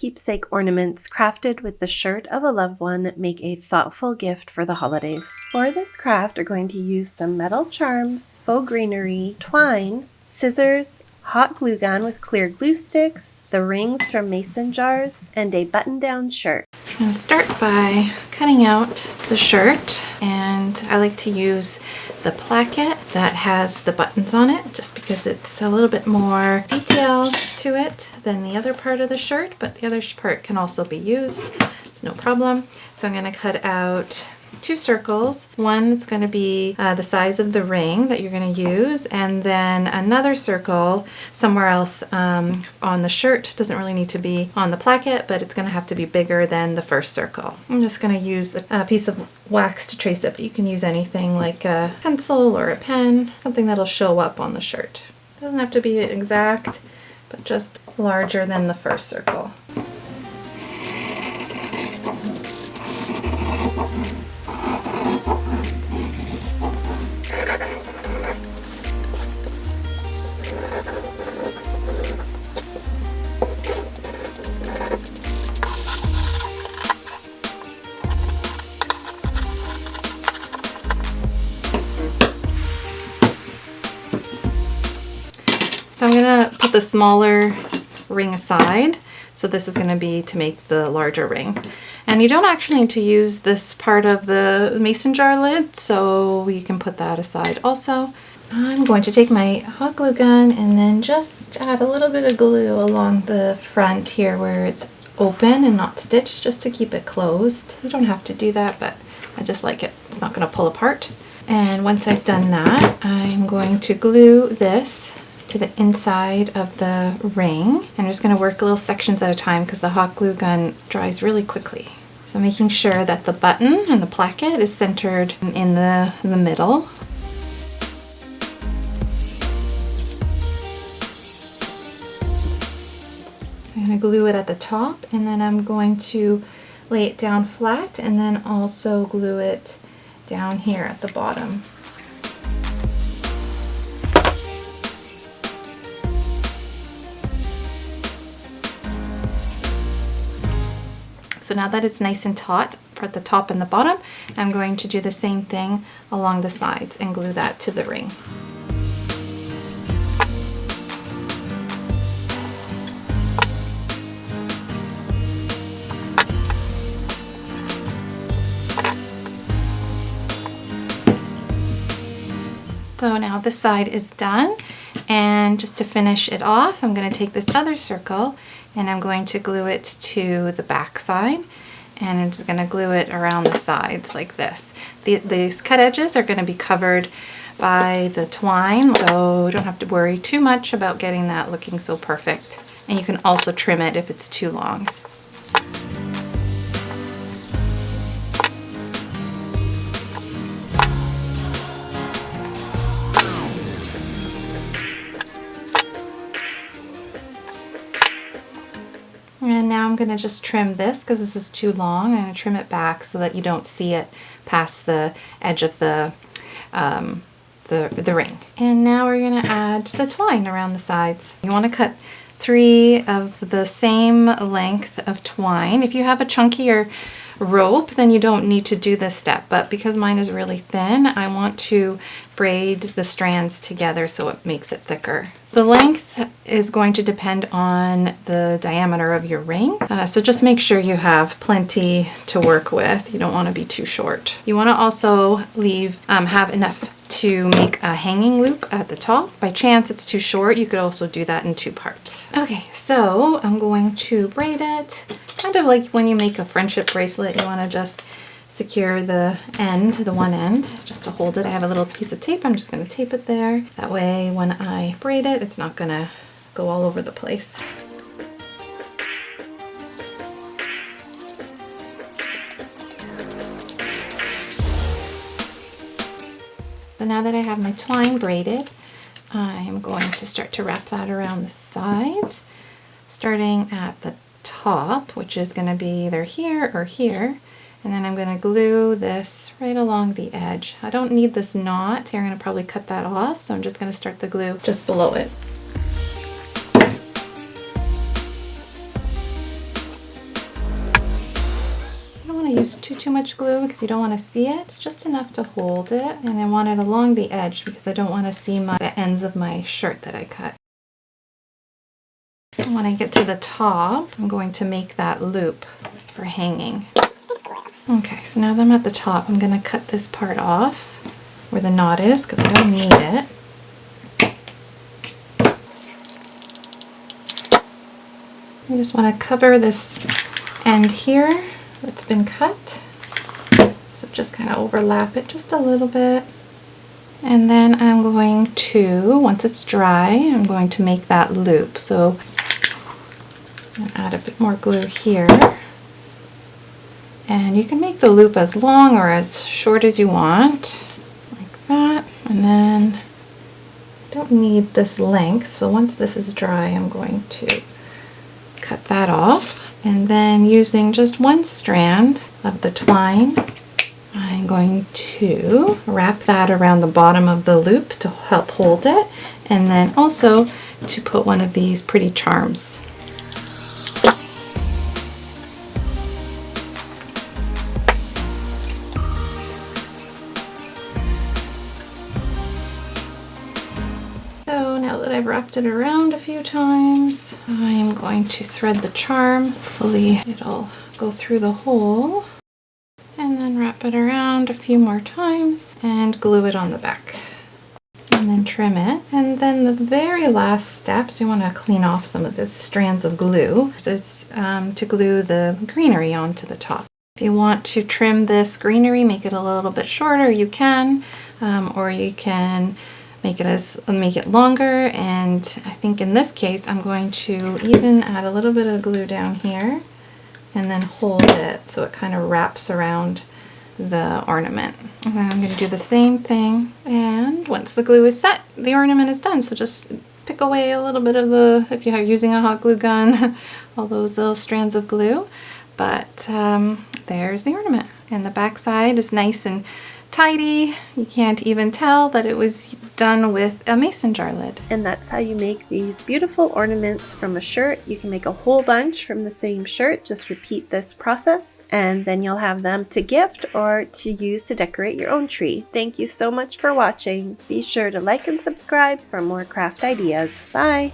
keepsake ornaments crafted with the shirt of a loved one make a thoughtful gift for the holidays. For this craft, we're going to use some metal charms, faux greenery, twine, scissors, hot glue gun with clear glue sticks, the rings from mason jars, and a button-down shirt. I'm going to start by cutting out the shirt, and I like to use the placket that has the buttons on it just because it's a little bit more detail to it than the other part of the shirt, but the other part can also be used. It's no problem. So I'm going to cut out 2 circles. One is going to be the size of the ring that you're going to use, and then another circle somewhere else on the shirt. Doesn't really need to be on the placket, but it's going to have to be bigger than the first circle. I'm just going to use a piece of wax to trace it, but you can use anything like a pencil or a pen, something that'll show up on the shirt. Doesn't have to be exact, but just larger than the first circle. So I'm going to put the smaller ring aside. So this is going to be to make the larger ring. And you don't actually need to use this part of the mason jar lid, so you can put that aside also. I'm going to take my hot glue gun and then just add a little bit of glue along the front here where it's open and not stitched, just to keep it closed. You don't have to do that, but I just like it. It's not going to pull apart. And once I've done that, I'm going to glue this to the inside of the ring. I'm just going to work little sections at a time because the hot glue gun dries really quickly. So making sure that the button and the placket is centered in the middle. I'm going to glue it at the top, and then I'm going to lay it down flat and then also glue it down here at the bottom. So now that it's nice and taut for the top and the bottom, I'm going to do the same thing along the sides and glue that to the ring. So now this side is done, and just to finish it off, I'm going to take this other circle and I'm going to glue it to the back side, and I'm just going to glue it around the sides like this. These cut edges are going to be covered by the twine, so you don't have to worry too much about getting that looking so perfect. And you can also trim it if it's too long. And now I'm going to just trim this because this is too long. I'm going to trim it back so that you don't see it past the edge of the ring. And now we're going to add the twine around the sides. You want to cut 3 of the same length of twine. If you have a chunkier rope, then you don't need to do this step, but because mine is really thin, I want to braid the strands together so it makes it thicker. The length is going to depend on the diameter of your ring, so just make sure you have plenty to work with. You don't want to be too short. You want to also have enough to make a hanging loop at the top. By chance it's too short, you could also do that in 2 parts. Okay, so I'm going to braid it. Kind of like when you make a friendship bracelet, you want to just secure the one end, just to hold it. I have a little piece of tape. I'm just going to tape it there. That way when I braid it, it's not going to go all over the place. So now that I have my twine braided, I'm going to start to wrap that around the side, starting at the top, which is going to be either here or here. And then I'm going to glue this right along the edge. I don't need this knot here. I'm going to probably cut that off, so I'm just going to start the glue just below it. want to use too much glue because you don't want to see it. Just enough to hold it, and I want it along the edge because I don't want to see the ends of my shirt that I cut. And when I get to the top, I'm going to make that loop for hanging. Okay, so now that I'm at the top, I'm going to cut this part off where the knot is because I don't need it. I just want to cover this end here that's been cut. So just kind of overlap it just a little bit. And then I'm going to, once it's dry, I'm going to make that loop. So I'm going to add a bit more glue here. And you can make the loop as long or as short as you want, like that. And then I don't need this length, so once this is dry, I'm going to cut that off. And then using just one strand of the twine, I'm going to wrap that around the bottom of the loop to help hold it, and then also to put one of these pretty charms. So now that I've wrapped it around a few times, I am going to thread the charm. Hopefully it'll go through the hole. And then wrap it around a few more times and glue it on the back. And then trim it. And then the very last steps, you want to clean off some of this strands of glue. So it's to glue the greenery onto the top. If you want to trim this greenery, make it a little bit shorter, you can, or you can make it longer. And I think in this case, I'm going to even add a little bit of glue down here and then hold it so it kind of wraps around the ornament. And then I'm going to do the same thing, and once the glue is set, the ornament is done. So just pick away a little bit of the, if you're using a hot glue gun, all those little strands of glue. But there's the ornament, and the back side is nice and tidy. You can't even tell that it was done with a mason jar lid. And that's how you make these beautiful ornaments from a shirt. You can make a whole bunch from the same shirt. Just repeat this process, and then you'll have them to gift or to use to decorate your own tree. Thank you so much for watching. Be sure to like and subscribe for more craft ideas. Bye!